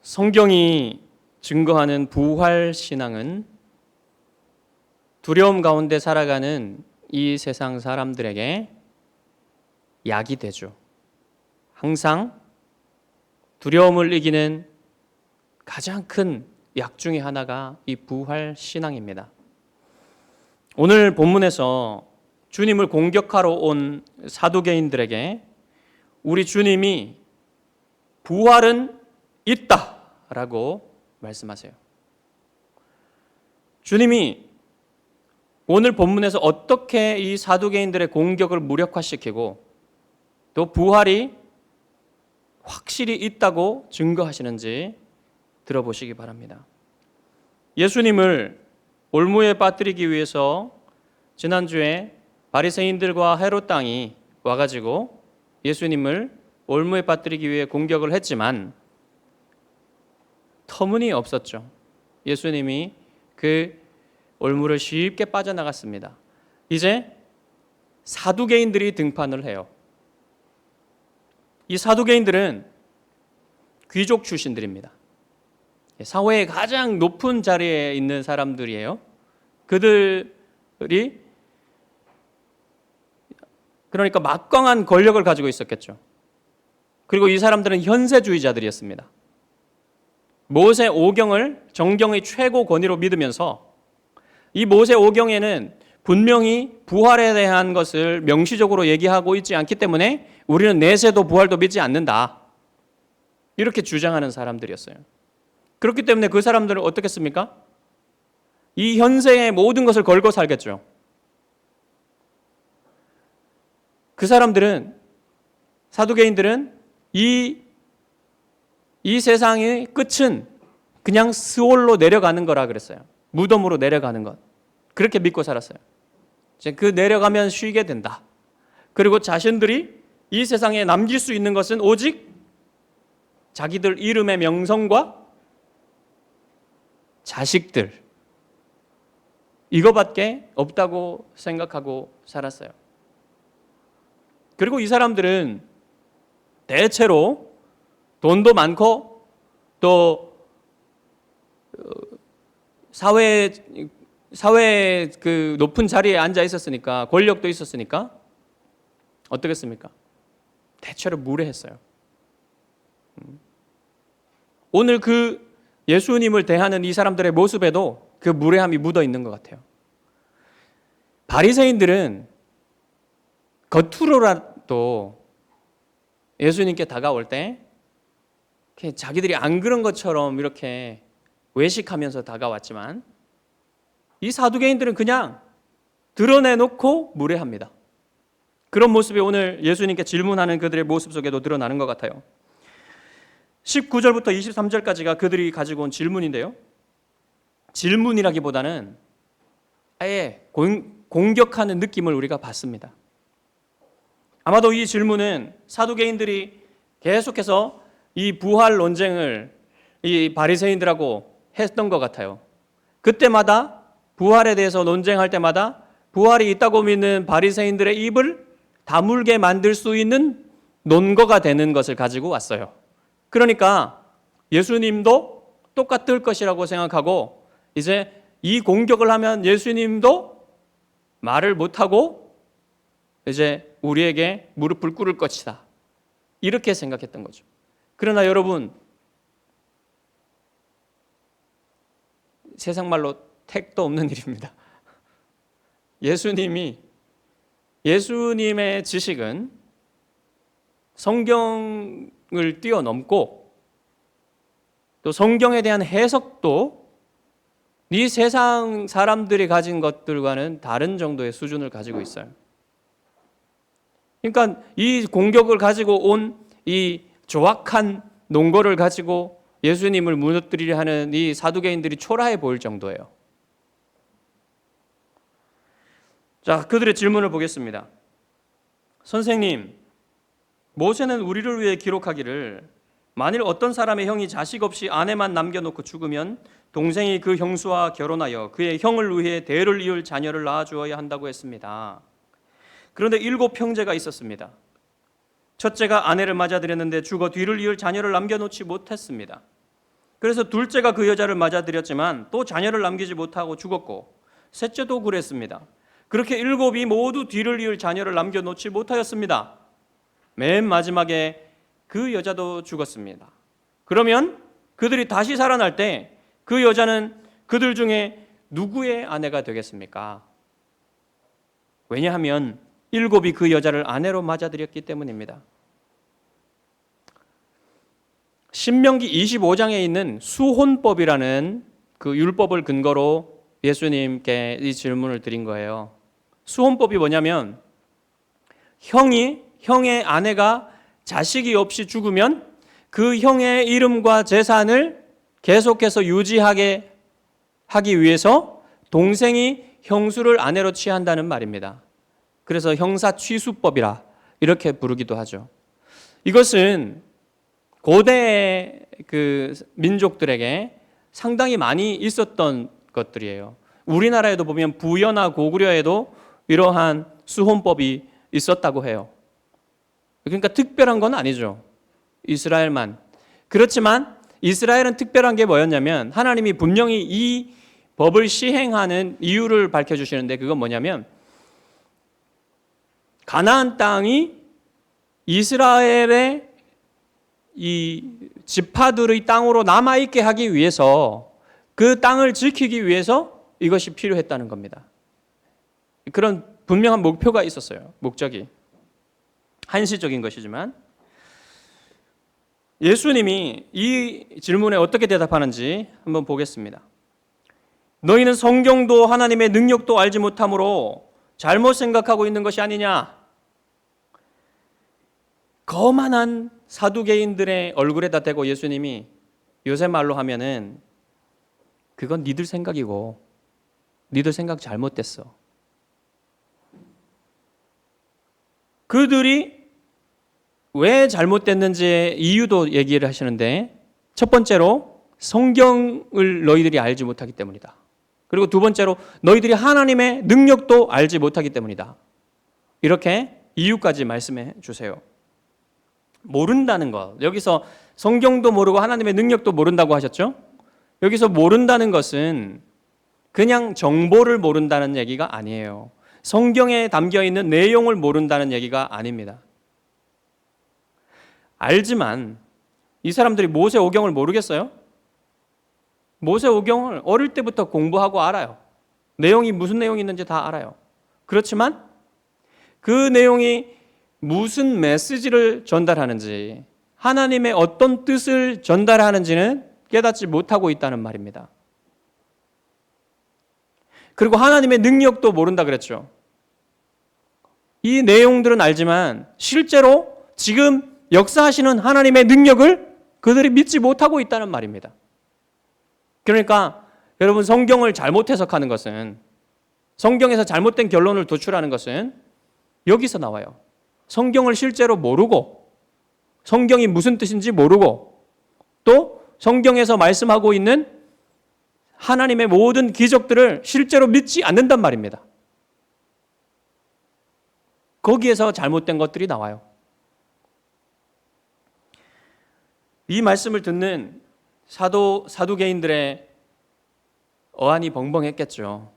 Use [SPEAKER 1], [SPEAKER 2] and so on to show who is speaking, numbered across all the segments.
[SPEAKER 1] 성경이 증거하는 부활 신앙은 두려움 가운데 살아가는 이 세상 사람들에게 약이 되죠. 항상 두려움을 이기는 가장 큰 약 중에 하나가 이 부활 신앙입니다. 오늘 본문에서 주님을 공격하러 온 사두개인들에게 우리 주님이 부활은 있다라고 말씀하세요. 주님이 오늘 본문에서 어떻게 이 사두개인들의 공격을 무력화시키고 또 부활이 확실히 있다고 증거하시는지 들어보시기 바랍니다. 예수님을 올무에 빠뜨리기 위해서 지난주에 바리새인들과 헤롯 당이 와가지고 예수님을 올무에 빠뜨리기 위해 공격을 했지만 터무니없었죠. 예수님이 그 올무를 쉽게 빠져나갔습니다. 이제 사두개인들이 등판을 해요. 이 사두개인들은 귀족 출신들입니다. 사회의 가장 높은 자리에 있는 사람들이에요. 그들이 그러니까 막강한 권력을 가지고 있었겠죠. 그리고 이 사람들은 현세주의자들이었습니다. 모세 오경을 정경의 최고 권위로 믿으면서 이 모세 오경에는 분명히 부활에 대한 것을 명시적으로 얘기하고 있지 않기 때문에 우리는 내세도 부활도 믿지 않는다. 이렇게 주장하는 사람들이었어요. 그렇기 때문에 그 사람들은 어떻게 했습니까? 이 현세의 모든 것을 걸고 살겠죠. 그 사람들은, 사두개인들은 이 세상의 끝은 그냥 스올로 내려가는 거라 그랬어요. 무덤으로 내려가는 것. 그렇게 믿고 살았어요. 그 내려가면 쉬게 된다. 그리고 자신들이 이 세상에 남길 수 있는 것은 오직 자기들 이름의 명성과 자식들, 이거밖에 없다고 생각하고 살았어요. 그리고 이 사람들은 대체로 돈도 많고 또 사회의 그 높은 자리에 앉아 있었으니까, 권력도 있었으니까 어떻겠습니까? 대체로 무례했어요. 오늘 그 예수님을 대하는 이 사람들의 모습에도 그 무례함이 묻어 있는 것 같아요. 바리새인들은 겉으로라도 예수님께 다가올 때 자기들이 안 그런 것처럼 이렇게 외식하면서 다가왔지만 이 사두개인들은 그냥 드러내놓고 무례합니다. 그런 모습이 오늘 예수님께 질문하는 그들의 모습 속에도 드러나는 것 같아요. 19절부터 23절까지가 그들이 가지고 온 질문인데요. 질문이라기보다는 아예 공격하는 느낌을 우리가 받습니다. 아마도 이 질문은 사두개인들이 계속해서 이 부활 논쟁을 이 바리새인들하고 했던 것 같아요. 그때마다 부활에 대해서 논쟁할 때마다 부활이 있다고 믿는 바리새인들의 입을 다물게 만들 수 있는 논거가 되는 것을 가지고 왔어요. 그러니까 예수님도 똑같을 것이라고 생각하고 이제 이 공격을 하면 예수님도 말을 못하고 이제 우리에게 무릎을 꿇을 것이다. 이렇게 생각했던 거죠. 그러나 여러분, 세상 말로 택도 없는 일입니다. 예수님의 지식은 성경을 뛰어넘고 또 성경에 대한 해석도 이 세상 사람들이 가진 것들과는 다른 정도의 수준을 가지고 있어요. 그러니까 이 공격을 가지고 온 이 조악한 논거를 가지고 예수님을 무너뜨리려 하는 이 사두개인들이 초라해 보일 정도예요. 자, 그들의 질문을 보겠습니다. 선생님, 모세는 우리를 위해 기록하기를 만일 어떤 사람의 형이 자식 없이 아내만 남겨놓고 죽으면 동생이 그 형수와 결혼하여 그의 형을 위해 대를 이을 자녀를 낳아주어야 한다고 했습니다. 그런데 7 형제가 있었습니다. 첫째가 아내를 맞아들였는데 죽어 뒤를 이을 자녀를 남겨놓지 못했습니다. 그래서 둘째가 그 여자를 맞아들였지만 또 자녀를 남기지 못하고 죽었고 셋째도 그랬습니다. 그렇게 일곱이 모두 뒤를 이을 자녀를 남겨놓지 못하였습니다. 맨 마지막에 그 여자도 죽었습니다. 그러면 그들이 다시 살아날 때 그 여자는 그들 중에 누구의 아내가 되겠습니까? 왜냐하면 일곱이 그 여자를 아내로 맞아들였기 때문입니다. 신명기 25장에 있는 수혼법이라는 그 율법을 근거로 예수님께 이 질문을 드린 거예요. 수혼법이 뭐냐면 형의 아내가 자식이 없이 죽으면 그 형의 이름과 재산을 계속해서 유지하게 하기 위해서 동생이 형수를 아내로 취한다는 말입니다. 그래서 형사취수법이라 이렇게 부르기도 하죠. 이것은 고대의 그 민족들에게 상당히 많이 있었던 것들이에요. 우리나라에도 보면 부여나 고구려에도 이러한 수혼법이 있었다고 해요. 그러니까 특별한 건 아니죠. 이스라엘만. 그렇지만 이스라엘은 특별한 게 뭐였냐면 하나님이 분명히 이 법을 시행하는 이유를 밝혀주시는데 그건 뭐냐면 가나안 땅이 이스라엘의 이 지파들의 땅으로 남아있게 하기 위해서 그 땅을 지키기 위해서 이것이 필요했다는 겁니다. 그런 분명한 목표가 있었어요. 목적이. 한시적인 것이지만 예수님이 이 질문에 어떻게 대답하는지 한번 보겠습니다. 너희는 성경도 하나님의 능력도 알지 못함으로 잘못 생각하고 있는 것이 아니냐? 거만한 사두개인들의 얼굴에다 대고 예수님이 요새 말로 하면은 그건 니들 생각이고 니들 생각 잘못됐어. 그들이 왜 잘못됐는지의 이유도 얘기를 하시는데 첫 번째로 성경을 너희들이 알지 못하기 때문이다. 그리고 두 번째로 너희들이 하나님의 능력도 알지 못하기 때문이다. 이렇게 이유까지 말씀해 주세요. 모른다는 것. 여기서 성경도 모르고 하나님의 능력도 모른다고 하셨죠? 여기서 모른다는 것은 그냥 정보를 모른다는 얘기가 아니에요. 성경에 담겨 있는 내용을 모른다는 얘기가 아닙니다. 알지만 이 사람들이 모세오경을 모르겠어요? 모세오경을 어릴 때부터 공부하고 알아요. 내용이 무슨 내용이 있는지 다 알아요. 그렇지만 그 내용이 무슨 메시지를 전달하는지, 하나님의 어떤 뜻을 전달하는지는 깨닫지 못하고 있다는 말입니다. 그리고 하나님의 능력도 모른다 그랬죠. 이 내용들은 알지만 실제로 지금 역사하시는 하나님의 능력을 그들이 믿지 못하고 있다는 말입니다. 그러니까 여러분 성경을 잘못 해석하는 것은, 성경에서 잘못된 결론을 도출하는 것은 여기서 나와요. 성경을 실제로 모르고, 성경이 무슨 뜻인지 모르고, 또 성경에서 말씀하고 있는 하나님의 모든 기적들을 실제로 믿지 않는단 말입니다. 거기에서 잘못된 것들이 나와요. 이 말씀을 듣는 사두개인들의 어안이 벙벙했겠죠.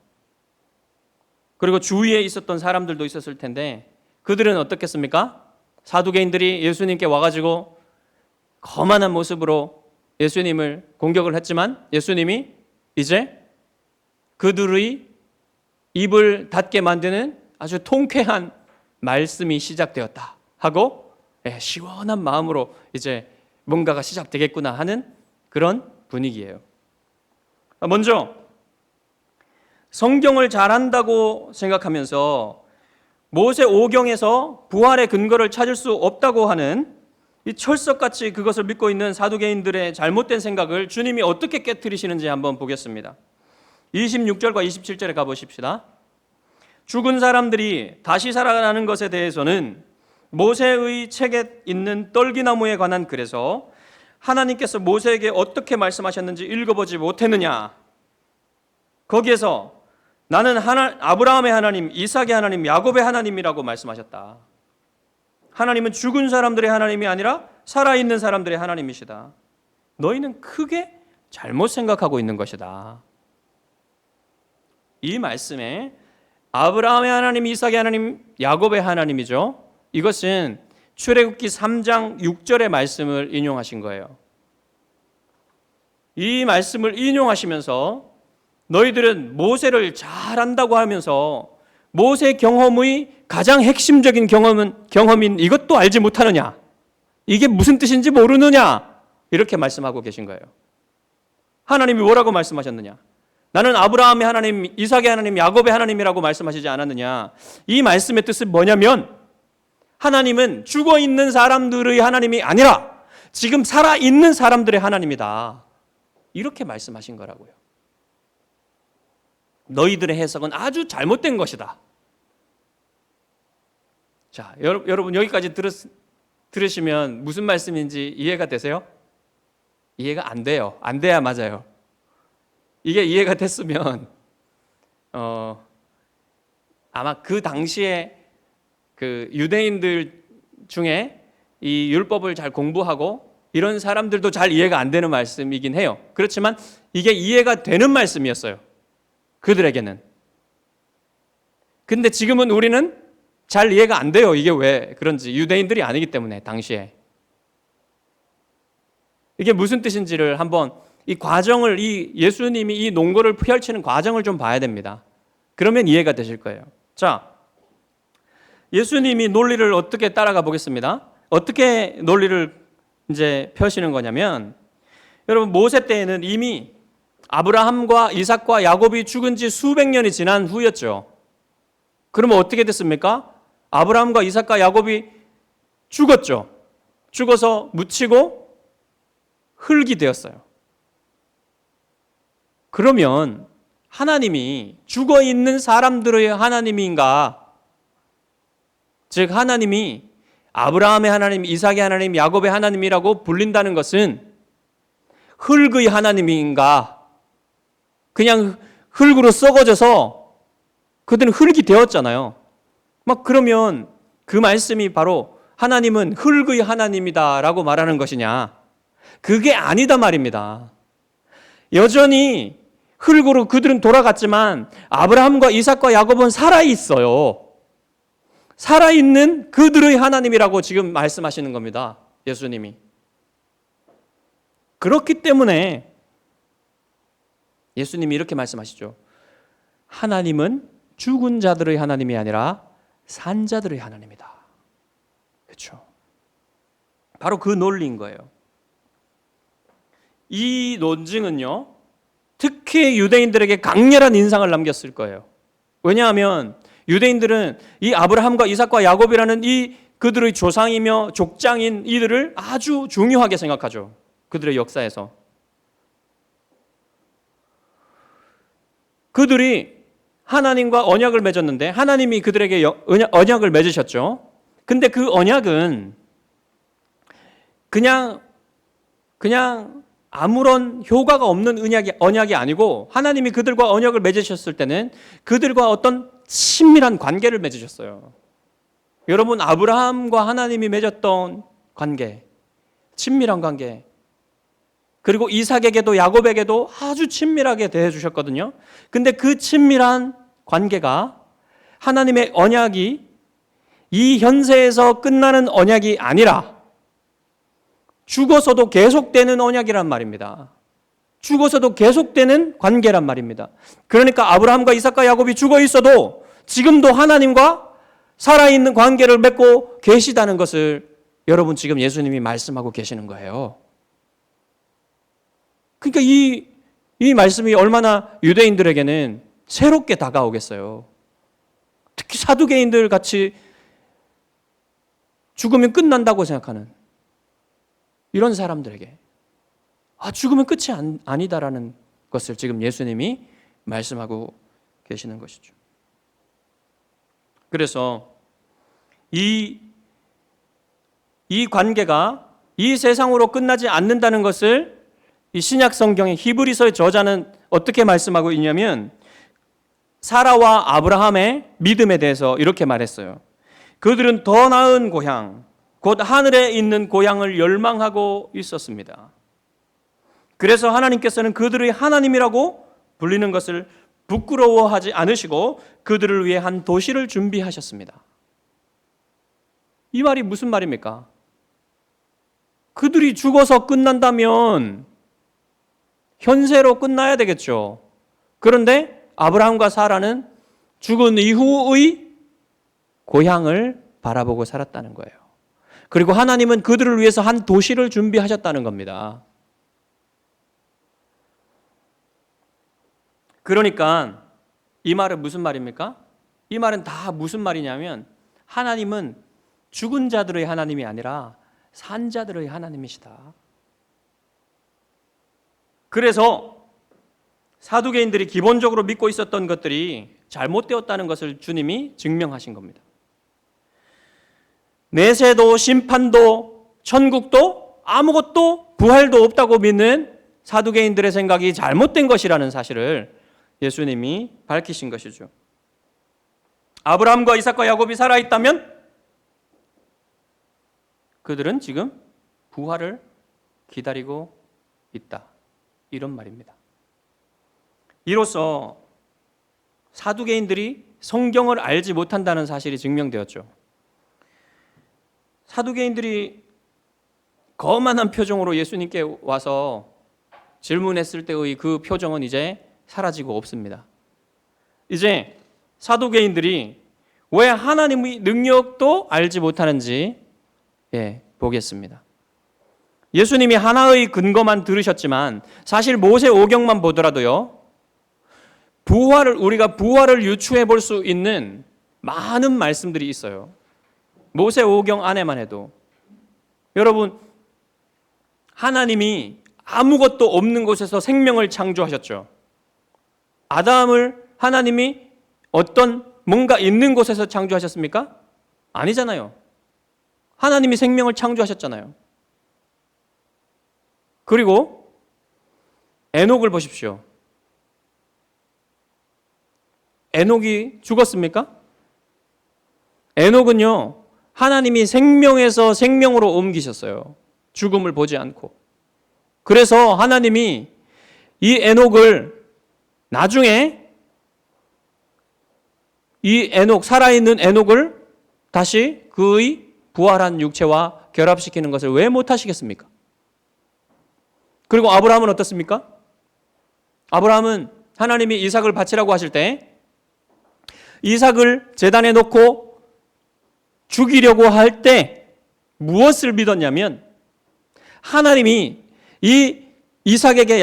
[SPEAKER 1] 그리고 주위에 있었던 사람들도 있었을 텐데 그들은 어떻겠습니까? 사두개인들이 예수님께 와가지고 거만한 모습으로 예수님을 공격을 했지만 예수님이 이제 그들의 입을 닫게 만드는 아주 통쾌한 말씀이 시작되었다 하고 시원한 마음으로 이제 뭔가가 시작되겠구나 하는 그런 분위기예요. 먼저 성경을 잘 안다고 생각하면서 모세오경에서 부활의 근거를 찾을 수 없다고 하는 이 철석같이 그것을 믿고 있는 사두개인들의 잘못된 생각을 주님이 어떻게 깨트리시는지 한번 보겠습니다. 26절과 27절에 가보십시다. 죽은 사람들이 다시 살아나는 것에 대해서는 모세의 책에 있는 떨기나무에 관한 글에서 하나님께서 모세에게 어떻게 말씀하셨는지 읽어보지 못했느냐? 거기에서 나는 아브라함의 하나님, 이삭의 하나님, 야곱의 하나님이라고 말씀하셨다. 하나님은 죽은 사람들의 하나님이 아니라 살아있는 사람들의 하나님이시다. 너희는 크게 잘못 생각하고 있는 것이다. 이 말씀에 아브라함의 하나님, 이삭의 하나님, 야곱의 하나님이죠. 이것은 출애굽기 3장 6절의 말씀을 인용하신 거예요. 이 말씀을 인용하시면서 너희들은 모세를 잘 안다고 하면서 모세 경험의 가장 핵심적인 경험인 이것도 알지 못하느냐? 이게 무슨 뜻인지 모르느냐? 이렇게 말씀하고 계신 거예요. 하나님이 뭐라고 말씀하셨느냐? 나는 아브라함의 하나님, 이삭의 하나님, 야곱의 하나님이라고 말씀하시지 않았느냐? 이 말씀의 뜻은 뭐냐면 하나님은 죽어 있는 사람들의 하나님이 아니라 지금 살아 있는 사람들의 하나님이다. 이렇게 말씀하신 거라고요. 너희들의 해석은 아주 잘못된 것이다. 자, 여러분 여기까지 들으시면 무슨 말씀인지 이해가 되세요? 이해가 안 돼요. 안 돼야 맞아요. 이게 이해가 됐으면 아마 그 당시에 그 유대인들 중에 이 율법을 잘 공부하고 이런 사람들도 잘 이해가 안 되는 말씀이긴 해요. 그렇지만 이게 이해가 되는 말씀이었어요. 그들에게는. 근데 지금은 우리는 잘 이해가 안 돼요. 이게 왜 그런지. 유대인들이 아니기 때문에 당시에. 이게 무슨 뜻인지를 한번 이 과정을, 이 예수님이 이 논거를 펼치는 과정을 좀 봐야 됩니다. 그러면 이해가 되실 거예요. 자, 예수님이 논리를 어떻게 따라가 보겠습니다. 어떻게 논리를 이제 펴시는 거냐면, 여러분 모세 때에는 이미 아브라함과 이삭과 야곱이 죽은 지 수백 년이 지난 후였죠. 그러면 어떻게 됐습니까? 아브라함과 이삭과 야곱이 죽었죠. 죽어서 묻히고 흙이 되었어요. 그러면 하나님이 죽어 있는 사람들의 하나님인가? 즉 하나님이 아브라함의 하나님, 이삭의 하나님, 야곱의 하나님이라고 불린다는 것은 흙의 하나님인가? 그냥 흙으로 썩어져서 그들은 흙이 되었잖아요. 막 그러면 그 말씀이 바로 하나님은 흙의 하나님이다라고 말하는 것이냐? 그게 아니다 말입니다. 여전히 흙으로 그들은 돌아갔지만 아브라함과 이삭과 야곱은 살아있어요. 살아있는 그들의 하나님이라고 지금 말씀하시는 겁니다. 예수님이. 그렇기 때문에 예수님이 이렇게 말씀하시죠. 하나님은 죽은 자들의 하나님이 아니라 산 자들의 하나님이다. 그렇죠? 바로 그 논리인 거예요. 이 논증은요, 특히 유대인들에게 강렬한 인상을 남겼을 거예요. 왜냐하면 유대인들은 이 아브라함과 이삭과 야곱이라는 이 그들의 조상이며 족장인 이들을 아주 중요하게 생각하죠. 그들의 역사에서. 그들이 하나님과 언약을 맺었는데 하나님이 그들에게 언약을 맺으셨죠. 근데 그 언약은 그냥 아무런 효과가 없는 언약이 아니고 하나님이 그들과 언약을 맺으셨을 때는 그들과 어떤 친밀한 관계를 맺으셨어요. 여러분 아브라함과 하나님이 맺었던 관계, 친밀한 관계, 그리고 이삭에게도 야곱에게도 아주 친밀하게 대해주셨거든요. 근데 그 친밀한 관계가 하나님의 언약이 이 현세에서 끝나는 언약이 아니라 죽어서도 계속되는 언약이란 말입니다. 죽어서도 계속되는 관계란 말입니다. 그러니까 아브라함과 이삭과 야곱이 죽어 있어도 지금도 하나님과 살아있는 관계를 맺고 계시다는 것을 여러분 지금 예수님이 말씀하고 계시는 거예요. 그러니까 이 말씀이 얼마나 유대인들에게는 새롭게 다가오겠어요. 특히 사두개인들 같이 죽으면 끝난다고 생각하는 이런 사람들에게 죽으면 끝이 아니다라는 것을 지금 예수님이 말씀하고 계시는 것이죠. 그래서 이 관계가 이 세상으로 끝나지 않는다는 것을 이 신약 성경의 히브리서의 저자는 어떻게 말씀하고 있냐면 사라와 아브라함의 믿음에 대해서 이렇게 말했어요. 그들은 더 나은 고향, 곧 하늘에 있는 고향을 열망하고 있었습니다. 그래서 하나님께서는 그들의 하나님이라고 불리는 것을 부끄러워하지 않으시고 그들을 위해 한 도시를 준비하셨습니다. 이 말이 무슨 말입니까? 그들이 죽어서 끝난다면 현세로 끝나야 되겠죠. 그런데 아브라함과 사라는 죽은 이후의 고향을 바라보고 살았다는 거예요. 그리고 하나님은 그들을 위해서 한 도시를 준비하셨다는 겁니다. 그러니까 이 말은 무슨 말입니까? 이 말은 다 무슨 말이냐면 하나님은 죽은 자들의 하나님이 아니라 산 자들의 하나님이시다. 그래서 사두개인들이 기본적으로 믿고 있었던 것들이 잘못되었다는 것을 주님이 증명하신 겁니다. 내세도 심판도 천국도 아무것도 부활도 없다고 믿는 사두개인들의 생각이 잘못된 것이라는 사실을 예수님이 밝히신 것이죠. 아브라함과 이삭과 야곱이 살아있다면 그들은 지금 부활을 기다리고 있다. 이런 말입니다. 이로써 사두개인들이 성경을 알지 못한다는 사실이 증명되었죠. 사두개인들이 거만한 표정으로 예수님께 와서 질문했을 때의 그 표정은 이제 사라지고 없습니다. 이제 사두개인들이 왜 하나님의 능력도 알지 못하는지 보겠습니다. 예수님이 하나의 근거만 들으셨지만 사실 모세오경만 보더라도요. 우리가 부활을 유추해 볼 수 있는 많은 말씀들이 있어요. 모세오경 안에만 해도 여러분 하나님이 아무것도 없는 곳에서 생명을 창조하셨죠. 아담을 하나님이 어떤 뭔가 있는 곳에서 창조하셨습니까? 아니잖아요. 하나님이 생명을 창조하셨잖아요. 그리고 에녹을 보십시오. 에녹이 죽었습니까? 에녹은요, 하나님이 생명에서 생명으로 옮기셨어요. 죽음을 보지 않고. 그래서 하나님이 이 에녹을 나중에 살아있는 에녹을 다시 그의 부활한 육체와 결합시키는 것을 왜 못하시겠습니까? 그리고 아브라함은 어떻습니까? 아브라함은 하나님이 이삭을 바치라고 하실 때 이삭을 제단에 놓고 죽이려고 할 때 무엇을 믿었냐면 하나님이 이 이삭을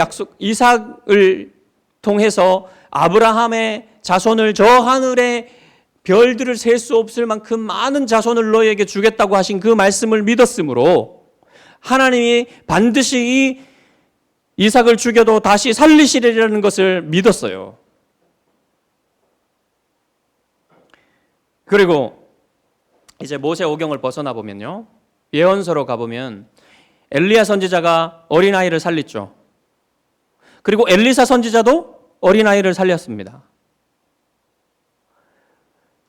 [SPEAKER 1] 통해서 아브라함의 자손을 저 하늘의 별들을 셀 수 없을 만큼 많은 자손을 너희에게 주겠다고 하신 그 말씀을 믿었으므로 하나님이 반드시 이 이삭을 죽여도 다시 살리시리라는 것을 믿었어요. 그리고 이제 모세오경을 벗어나 보면요. 예언서로 가보면 엘리야 선지자가 어린아이를 살렸죠. 그리고 엘리사 선지자도 어린아이를 살렸습니다.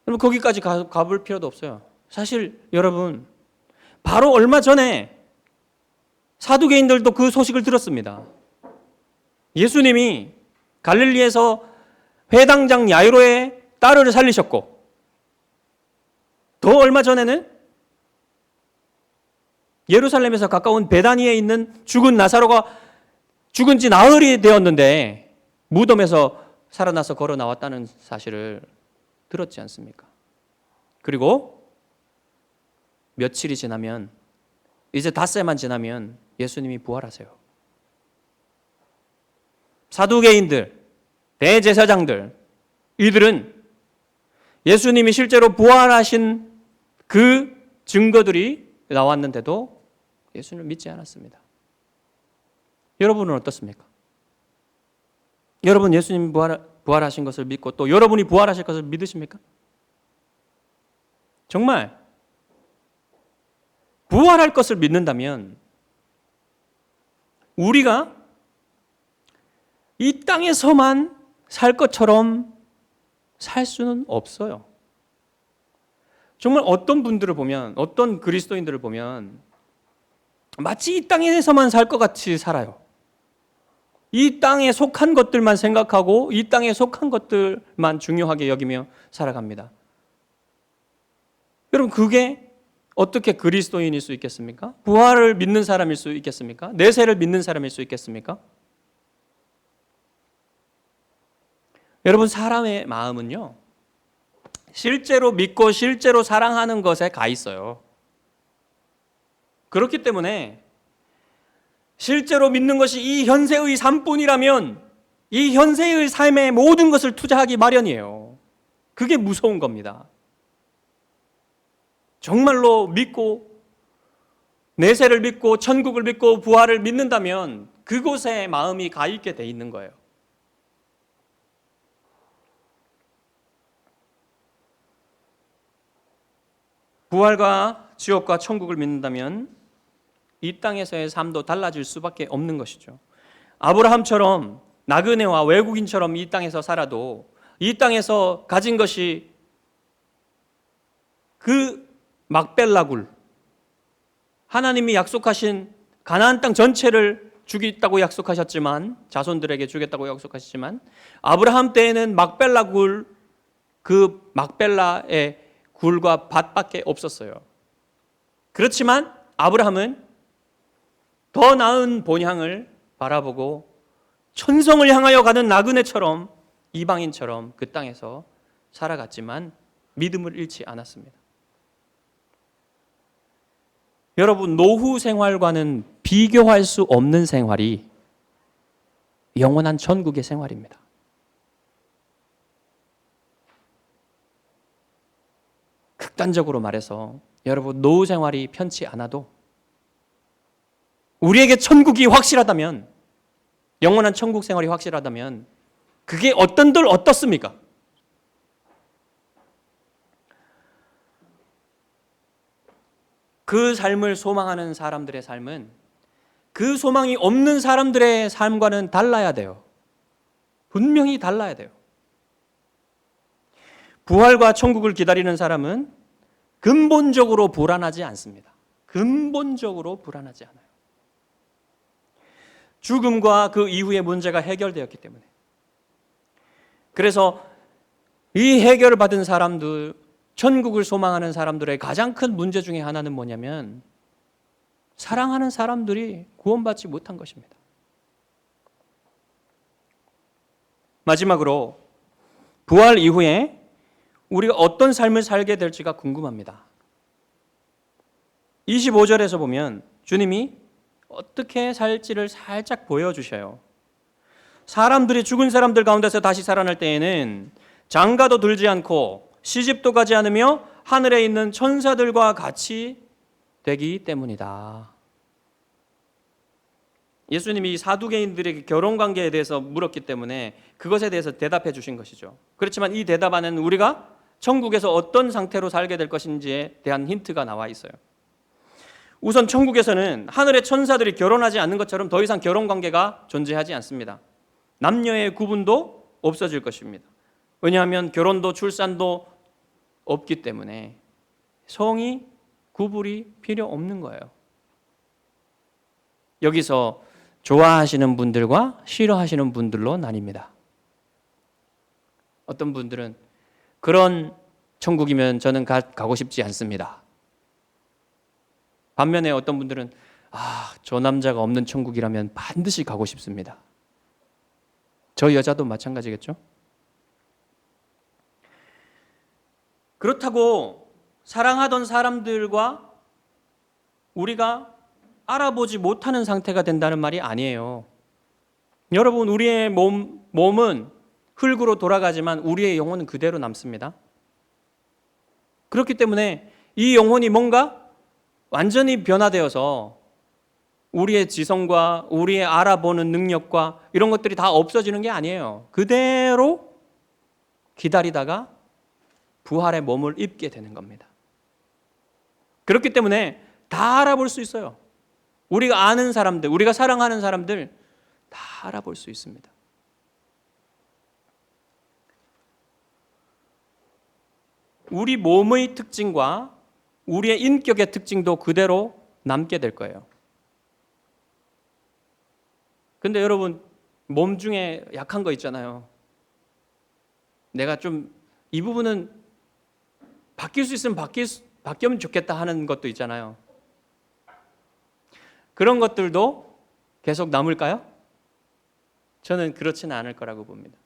[SPEAKER 1] 그럼 거기까지 가볼 필요도 없어요. 사실 여러분 바로 얼마 전에 사두개인들도 그 소식을 들었습니다. 예수님이 갈릴리에서 회당장 야이로의 딸을 살리셨고 더 얼마 전에는 예루살렘에서 가까운 베다니에 있는 죽은 나사로가 죽은 지 나흘이 되었는데 무덤에서 살아나서 걸어 나왔다는 사실을 들었지 않습니까? 그리고 며칠이 지나면 이제 닷새만 지나면 예수님이 부활하세요. 사두개인들, 대제사장들 이들은 예수님이 실제로 부활하신 그 증거들이 나왔는데도 예수님을 믿지 않았습니다. 여러분은 어떻습니까? 여러분 예수님 부활하신 것을 믿고 또 여러분이 부활하실 것을 믿으십니까? 정말 부활할 것을 믿는다면 우리가 이 땅에서만 살 것처럼 살 수는 없어요. 정말 어떤 분들을 보면, 어떤 그리스도인들을 보면 마치 이 땅에서만 살 것 같이 살아요. 이 땅에 속한 것들만 생각하고 이 땅에 속한 것들만 중요하게 여기며 살아갑니다. 여러분, 그게 어떻게 그리스도인일 수 있겠습니까? 부활을 믿는 사람일 수 있겠습니까? 내세를 믿는 사람일 수 있겠습니까? 여러분, 사람의 마음은요, 실제로 믿고 실제로 사랑하는 것에 가 있어요. 그렇기 때문에 실제로 믿는 것이 이 현세의 삶뿐이라면 이 현세의 삶의 모든 것을 투자하기 마련이에요. 그게 무서운 겁니다. 정말로 믿고 내세를 믿고 천국을 믿고 부활을 믿는다면 그곳에 마음이 가 있게 돼 있는 거예요. 부활과 지옥과 천국을 믿는다면 이 땅에서의 삶도 달라질 수밖에 없는 것이죠. 아브라함처럼 나그네와 외국인처럼 이 땅에서 살아도 이 땅에서 가진 것이 그 막벨라굴, 하나님이 약속하신 가나안 땅 전체를 주겠다고 약속하셨지만, 자손들에게 주겠다고 약속하셨지만, 아브라함 때에는 막벨라굴, 그 막벨라의 굴과 밭밖에 없었어요. 그렇지만 아브라함은 더 나은 본향을 바라보고 천성을 향하여 가는 나그네처럼, 이방인처럼 그 땅에서 살아갔지만 믿음을 잃지 않았습니다. 여러분, 노후 생활과는 비교할 수 없는 생활이 영원한 천국의 생활입니다. 극단적으로 말해서 여러분, 노후 생활이 편치 않아도 우리에게 천국이 확실하다면, 영원한 천국 생활이 확실하다면 그게 어떻습니까? 그 삶을 소망하는 사람들의 삶은 그 소망이 없는 사람들의 삶과는 달라야 돼요. 분명히 달라야 돼요. 부활과 천국을 기다리는 사람은 근본적으로 불안하지 않습니다. 근본적으로 불안하지 않아요. 죽음과 그 이후의 문제가 해결되었기 때문에. 그래서 이 해결을 받은 사람들, 천국을 소망하는 사람들의 가장 큰 문제 중에 하나는 뭐냐면 사랑하는 사람들이 구원받지 못한 것입니다. 마지막으로 부활 이후에 우리가 어떤 삶을 살게 될지가 궁금합니다. 25절에서 보면 주님이 어떻게 살지를 살짝 보여주셔요. 사람들이 죽은 사람들 가운데서 다시 살아날 때에는 장가도 들지 않고 시집도 가지 않으며 하늘에 있는 천사들과 같이 되기 때문이다. 예수님이 사두개인들에게 결혼 관계에 대해서 물었기 때문에 그것에 대해서 대답해 주신 것이죠. 그렇지만 이 대답 안에는 우리가 천국에서 어떤 상태로 살게 될 것인지에 대한 힌트가 나와 있어요. 우선 천국에서는 하늘의 천사들이 결혼하지 않는 것처럼 더 이상 결혼 관계가 존재하지 않습니다. 남녀의 구분도 없어질 것입니다. 왜냐하면 결혼도 출산도 없기 때문에 성이 구분이 필요 없는 거예요. 여기서 좋아하시는 분들과 싫어하시는 분들로 나뉩니다. 어떤 분들은 그런 천국이면 저는 가고 싶지 않습니다. 반면에 어떤 분들은 저 남자가 없는 천국이라면 반드시 가고 싶습니다. 저 여자도 마찬가지겠죠? 그렇다고 사랑하던 사람들과 우리가 알아보지 못하는 상태가 된다는 말이 아니에요. 여러분, 우리의 몸은 흙으로 돌아가지만 우리의 영혼은 그대로 남습니다. 그렇기 때문에 이 영혼이 뭔가 완전히 변화되어서 우리의 지성과 우리의 알아보는 능력과 이런 것들이 다 없어지는 게 아니에요. 그대로 기다리다가 부활의 몸을 입게 되는 겁니다. 그렇기 때문에 다 알아볼 수 있어요. 우리가 아는 사람들, 우리가 사랑하는 사람들 다 알아볼 수 있습니다. 우리 몸의 특징과 우리의 인격의 특징도 그대로 남게 될 거예요. 근데 여러분, 몸 중에 약한 거 있잖아요. 내가 좀 이 부분은 바뀔 수 있으면 바뀌면 좋겠다 하는 것도 있잖아요. 그런 것들도 계속 남을까요? 저는 그렇지는 않을 거라고 봅니다.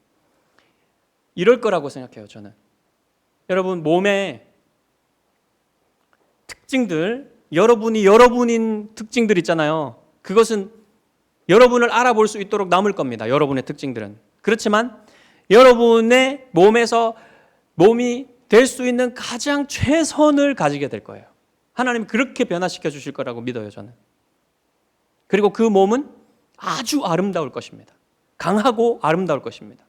[SPEAKER 1] 이럴 거라고 생각해요, 저는. 여러분, 몸의 특징들, 여러분인 특징들 있잖아요. 그것은 여러분을 알아볼 수 있도록 남을 겁니다. 여러분의 특징들은. 그렇지만 여러분의 몸에서 몸이 될 수 있는 가장 최선을 가지게 될 거예요. 하나님이 그렇게 변화시켜 주실 거라고 믿어요, 저는. 그리고 그 몸은 아주 아름다울 것입니다. 강하고 아름다울 것입니다.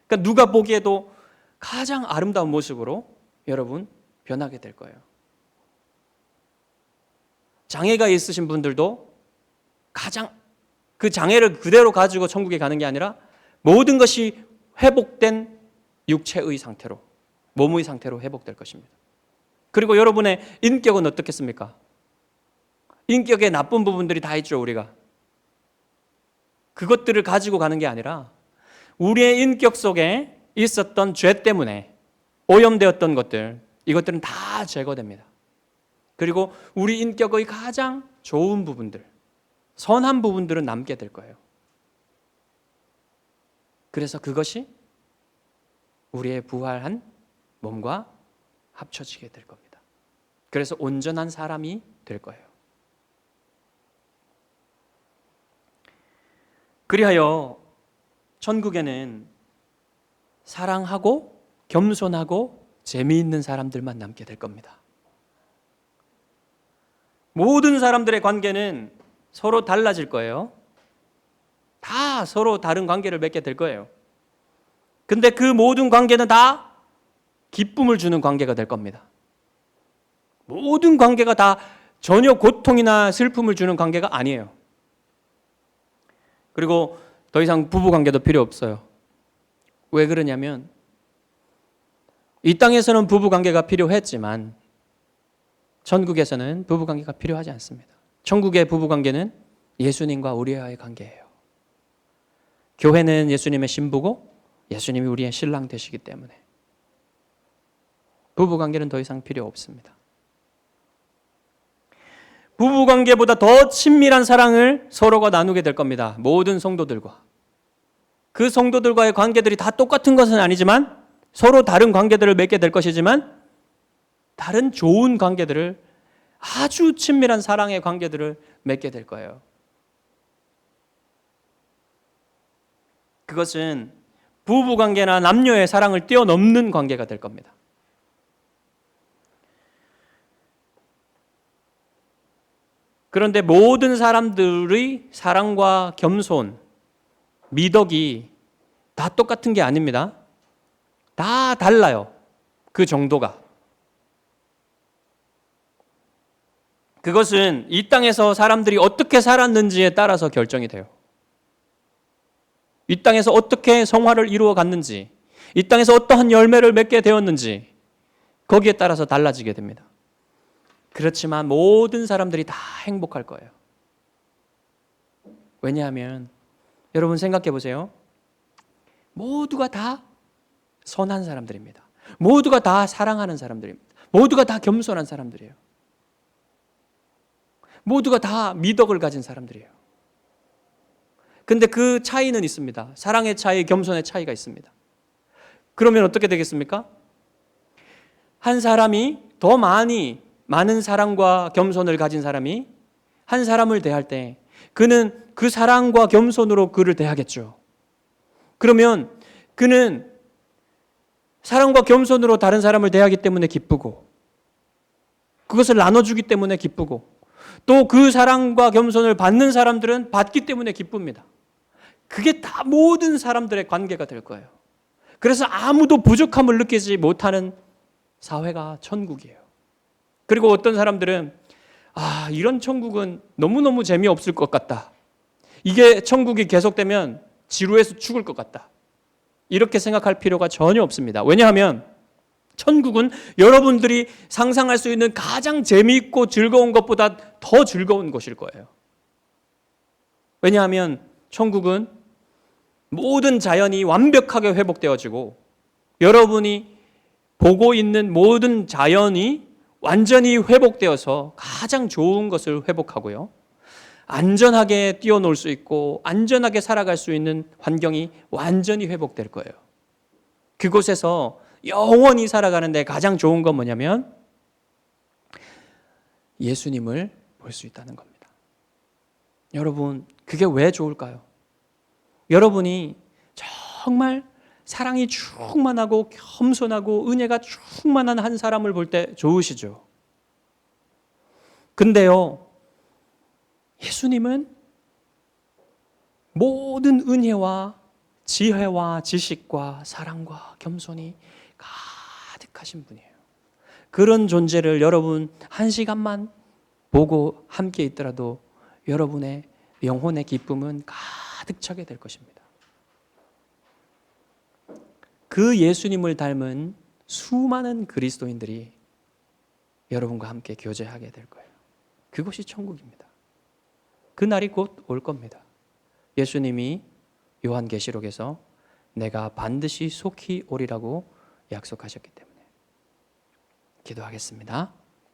[SPEAKER 1] 그러니까 누가 보기에도 가장 아름다운 모습으로 여러분 변하게 될 거예요. 장애가 있으신 분들도 가장 그 장애를 그대로 가지고 천국에 가는 게 아니라 모든 것이 회복된 육체의 상태로, 몸의 상태로 회복될 것입니다. 그리고 여러분의 인격은 어떻겠습니까? 인격의 나쁜 부분들이 다 있죠, 우리가. 그것들을 가지고 가는 게 아니라 우리의 인격 속에 있었던 죄 때문에 오염되었던 것들, 이것들은 다 제거됩니다. 그리고 우리 인격의 가장 좋은 부분들, 선한 부분들은 남게 될 거예요. 그래서 그것이 우리의 부활한 몸과 합쳐지게 될 겁니다. 그래서 온전한 사람이 될 거예요. 그리하여 천국에는 사랑하고 겸손하고 재미있는 사람들만 남게 될 겁니다. 모든 사람들의 관계는 서로 달라질 거예요. 다 서로 다른 관계를 맺게 될 거예요. 근데 그 모든 관계는 다 기쁨을 주는 관계가 될 겁니다. 모든 관계가 다 전혀 고통이나 슬픔을 주는 관계가 아니에요. 그리고 더 이상 부부 관계도 필요 없어요. 왜 그러냐면 이 땅에서는 부부 관계가 필요했지만 천국에서는 부부 관계가 필요하지 않습니다. 천국의 부부 관계는 예수님과 우리와의 관계예요. 교회는 예수님의 신부고 예수님이 우리의 신랑 되시기 때문에 부부 관계는 더 이상 필요 없습니다. 부부 관계보다 더 친밀한 사랑을 서로가 나누게 될 겁니다. 모든 성도들과. 그 성도들과의 관계들이 다 똑같은 것은 아니지만 서로 다른 관계들을 맺게 될 것이지만 다른 좋은 관계들을, 아주 친밀한 사랑의 관계들을 맺게 될 거예요. 그것은 부부관계나 남녀의 사랑을 뛰어넘는 관계가 될 겁니다. 그런데 모든 사람들의 사랑과 겸손, 미덕이 다 똑같은 게 아닙니다. 다 달라요. 그 정도가. 그것은 이 땅에서 사람들이 어떻게 살았는지에 따라서 결정이 돼요. 이 땅에서 어떻게 성화를 이루어 갔는지, 이 땅에서 어떠한 열매를 맺게 되었는지 거기에 따라서 달라지게 됩니다. 그렇지만 모든 사람들이 다 행복할 거예요. 왜냐하면 여러분 생각해 보세요. 모두가 다 선한 사람들입니다. 모두가 다 사랑하는 사람들입니다. 모두가 다 겸손한 사람들이에요. 모두가 다 미덕을 가진 사람들이에요. 근데 그 차이는 있습니다. 사랑의 차이, 겸손의 차이가 있습니다. 그러면 어떻게 되겠습니까? 한 사람이 더 많은 사랑과 겸손을 가진 사람이 한 사람을 대할 때 그는 그 사랑과 겸손으로 그를 대하겠죠. 그러면 그는 사랑과 겸손으로 다른 사람을 대하기 때문에 기쁘고, 그것을 나눠주기 때문에 기쁘고, 또 그 사랑과 겸손을 받는 사람들은 받기 때문에 기쁩니다. 그게 다 모든 사람들의 관계가 될 거예요. 그래서 아무도 부족함을 느끼지 못하는 사회가 천국이에요. 그리고 어떤 사람들은 이런 천국은 너무너무 재미없을 것 같다. 이게 천국이 계속되면 지루해서 죽을 것 같다. 이렇게 생각할 필요가 전혀 없습니다. 왜냐하면 천국은 여러분들이 상상할 수 있는 가장 재미있고 즐거운 것보다 더 즐거운 곳일 거예요. 왜냐하면 천국은 모든 자연이 완벽하게 회복되어지고 여러분이 보고 있는 모든 자연이 완전히 회복되어서 가장 좋은 것을 회복하고요. 안전하게 뛰어놀 수 있고 안전하게 살아갈 수 있는 환경이 완전히 회복될 거예요. 그곳에서 영원히 살아가는데 가장 좋은 건 뭐냐면 예수님을 볼 수 있다는 겁니다. 여러분, 그게 왜 좋을까요? 여러분이 정말 사랑이 충만하고 겸손하고 은혜가 충만한 한 사람을 볼 때 좋으시죠? 근데요, 예수님은 모든 은혜와 지혜와 지식과 사랑과 겸손이 가득하신 분이에요. 그런 존재를 여러분 한 시간만 보고 함께 있더라도 여러분의 영혼의 기쁨은 가득 차게 될 것입니다. 그 예수님을 닮은 수많은 그리스도인들이 여러분과 함께 교제하게 될 거예요. 그것이 천국입니다. 그 날이 곧 올 겁니다. 예수님이 요한계시록에서 내가 반드시 속히 오리라고 약속하셨기 때문에. 기도하겠습니다.